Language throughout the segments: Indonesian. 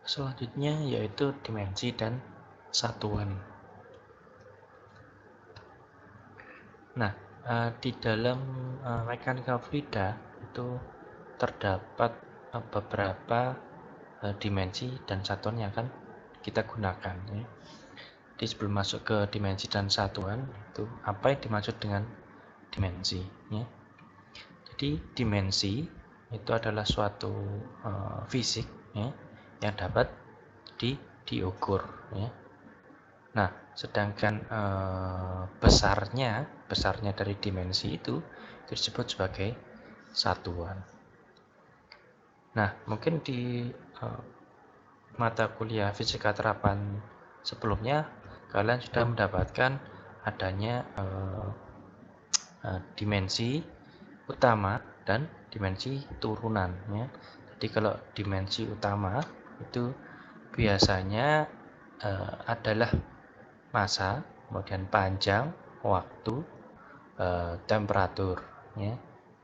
Selanjutnya yaitu dimensi dan satuan. Nah, di dalam mekanika fluida itu terdapat beberapa dimensi dan satuan yang akan kita gunakan, ya. Jadi sebelum masuk ke dimensi dan satuan, itu apa yang dimaksud dengan dimensi, ya. Jadi dimensi itu adalah suatu fisik, ya, yang dapat diukur, ya. Nah, sedangkan besarnya dari dimensi itu disebut sebagai satuan. Nah, mungkin di mata kuliah fisika terapan sebelumnya kalian sudah mendapatkan adanya dimensi utama dan dimensi turunan, ya. Jadi kalau dimensi utama itu biasanya adalah massa, kemudian panjang, waktu, temperatur, ya.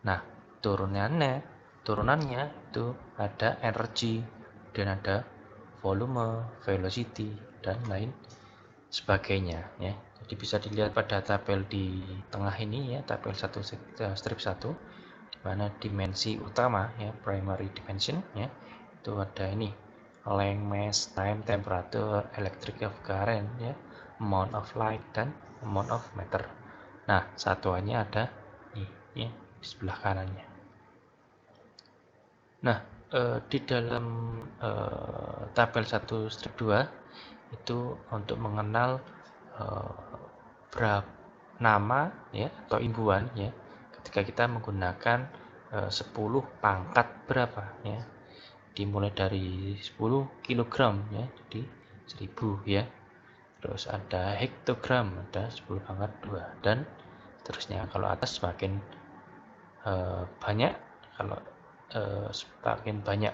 Nah, turunannya itu ada energi, dan ada volume, velocity, dan lain sebagainya, ya. Jadi bisa dilihat pada tabel di tengah ini, ya, tabel 1 strip 1, di mana dimensi utama, ya, primary dimension, ya, itu ada ini length, mass, time, temperature, electric current, ya, amount of light, dan amount of matter. Nah, satuannya ada nih, ya, di sebelah kanannya. Nah, di dalam tabel 1 strip 2 itu untuk mengenal berapa nama, ya, atau imbuhan, ya, ketika kita menggunakan 10 pangkat berapa, ya, dimulai dari 10 kg, ya, jadi 1000, ya. Terus ada hektogram, ada 10 pangkat 2, dan terusnya. Kalau atas semakin banyak, kalau semakin banyak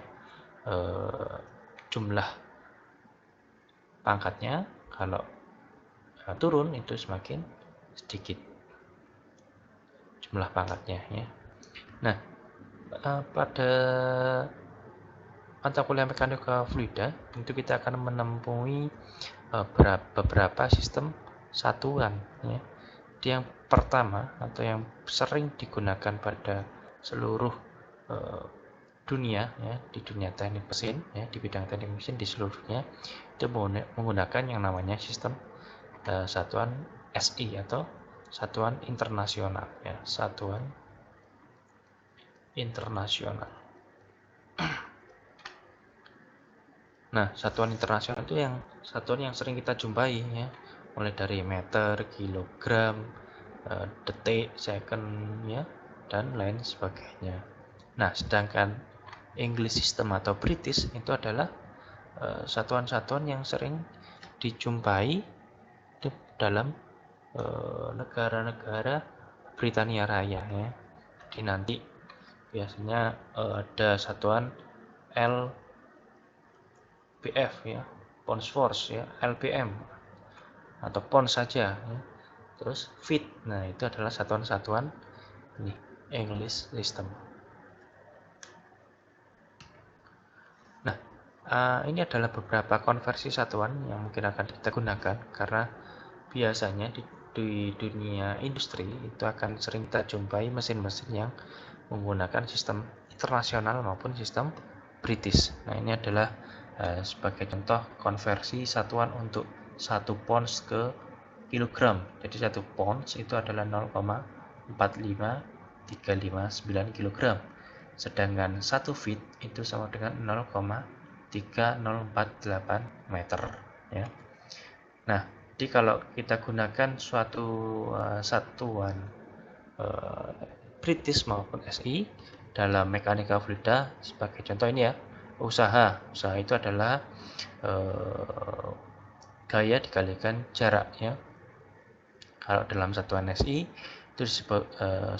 jumlah pangkatnya. Kalau turun itu semakin sedikit jumlah pangkatnya, ya. Nah, pada mata kuliah mekanika fluida tentu kita akan menemui beberapa sistem satuan, ya. Jadi yang pertama atau yang sering digunakan pada seluruh dunia, ya, di dunia teknik mesin, ya, di bidang teknik mesin di seluruhnya itu menggunakan yang namanya sistem satuan SI atau satuan internasional, ya, satuan internasional. Nah, satuan internasional itu satuan yang sering kita jumpai, ya, mulai dari meter, kilogram, detik, second, ya, dan lain sebagainya. Nah, sedangkan English system atau British itu adalah satuan-satuan yang sering dijumpai di dalam negara-negara Britania Raya, ya. Jadi nanti biasanya ada satuan LBF, ya, pounds force, ya, LBM atau pounds saja, ya. Terus feet, nah itu adalah satuan-satuan ini English system. Nah, ini adalah beberapa konversi satuan yang mungkin akan kita gunakan, karena biasanya di dunia industri itu akan sering kita jumpai mesin-mesin yang menggunakan sistem internasional maupun sistem British. Nah, ini adalah sebagai contoh konversi satuan untuk 1 pounds ke kilogram. Jadi 1 pounds itu adalah 0,45359 kg. Sedangkan 1 feet itu sama dengan 0,3048 meter, ya. Nah, jadi kalau kita gunakan suatu satuan British maupun SI dalam mekanika fluida, sebagai contoh ini, ya, usaha itu adalah gaya dikalikan jarak, ya. Kalau dalam satuan SI itu disebut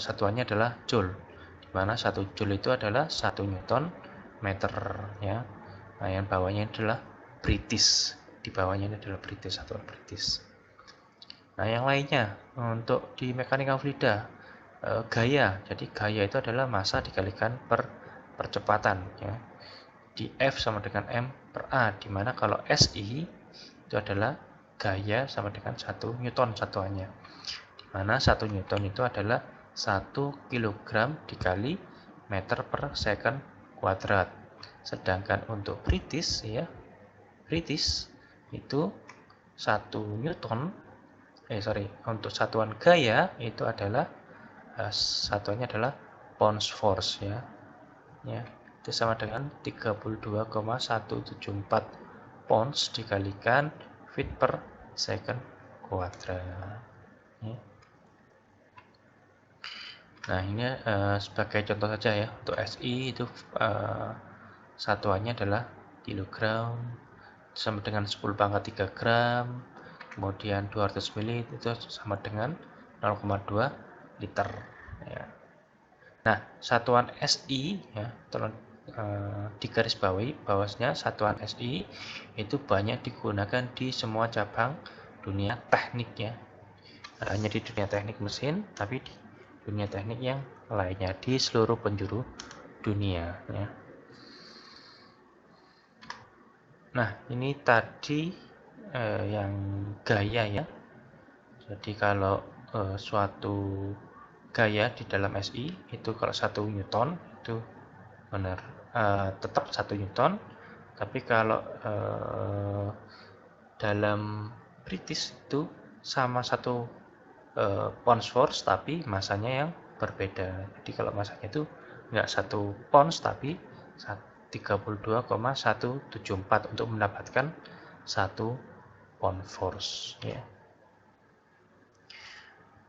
satuannya adalah joule, di mana 1 joule itu adalah 1 newton meter, ya. Nah, yang bawahnya adalah British, di bawahnya ini adalah British, satuan British. Nah, yang lainnya untuk di mekanika fluida, gaya. Jadi gaya itu adalah massa dikalikan percepatan, ya. di F sama dengan M per A, dimana kalau SI itu adalah gaya sama dengan 1 Newton satuannya, dimana 1 Newton itu adalah 1 kilogram dikali meter per second kuadrat. Sedangkan untuk British ya, British itu 1 Newton untuk satuan gaya itu adalah satuannya adalah pounds force ya. Itu sama dengan 32,174 pounds dikalikan feet per second kuadrat ya. Nah ini sebagai contoh saja ya, untuk SI itu satuannya adalah kilogram sama dengan 10 pangkat 3 gram, kemudian 200 ml itu sama dengan 0,2 liter ya. Nah, satuan SI ya, tolong digarisbawahi bahwasanya satuan SI itu banyak digunakan di semua cabang dunia teknik ya. Hanya di dunia teknik mesin, tapi di dunia teknik yang lainnya di seluruh penjuru dunia ya. Nah, ini tadi yang gaya ya. Jadi kalau suatu gaya di dalam SI itu kalau 1 Newton itu benar tetap 1 Newton, tapi kalau dalam British itu sama 1 pounds force tapi masanya yang berbeda. Jadi kalau masanya itu enggak 1 pounds tapi 32,174 untuk mendapatkan 1 pound force ya.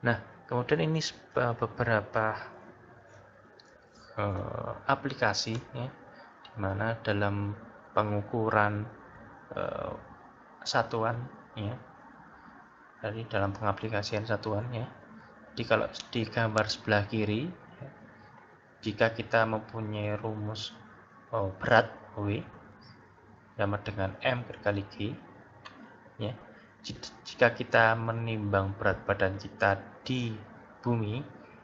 Nah, kemudian ini beberapa aplikasi ya, di mana dalam pengukuran satuan ya, dari dalam pengaplikasian satuan ya. Jadi kalau di gambar sebelah kiri ya, jika kita mempunyai rumus berat W sama dengan M kali G ya. Jika kita menimbang berat badan kita di bumi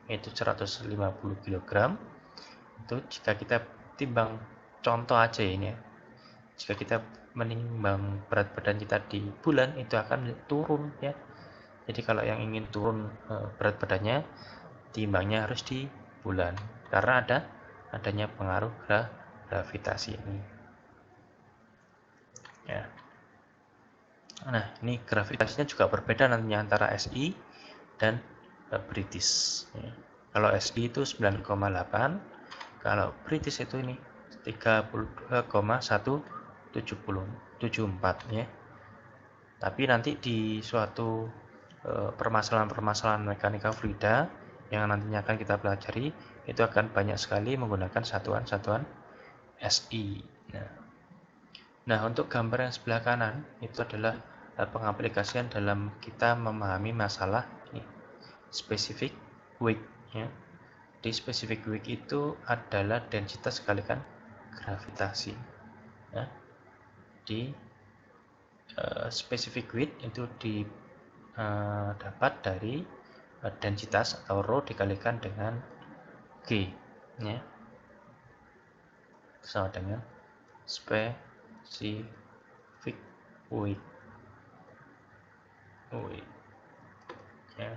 yaitu 150 kg, itu jika kita timbang contoh aja ini ya, jika kita menimbang berat badan kita di bulan itu akan turun ya. Jadi kalau yang ingin turun berat badannya, timbangnya harus di bulan karena adanya pengaruh gravitasi ini ya. Nah, ini gravitasinya juga berbeda nantinya antara SI dan British ya. Kalau SI itu 9,8, kalau British itu ini 32,174 ya. Tapi nanti di suatu permasalahan-permasalahan mekanika fluida yang nantinya akan kita pelajari itu akan banyak sekali menggunakan satuan-satuan SI. Nah, untuk gambar yang sebelah kanan itu adalah pengaplikasian dalam kita memahami masalah specific weight ya. Di specific weight itu adalah densitas kalikan gravitasi ya. Di specific weight itu dapat dari densitas atau rho dikalikan dengan G ya. Sama dengan specific weight ya.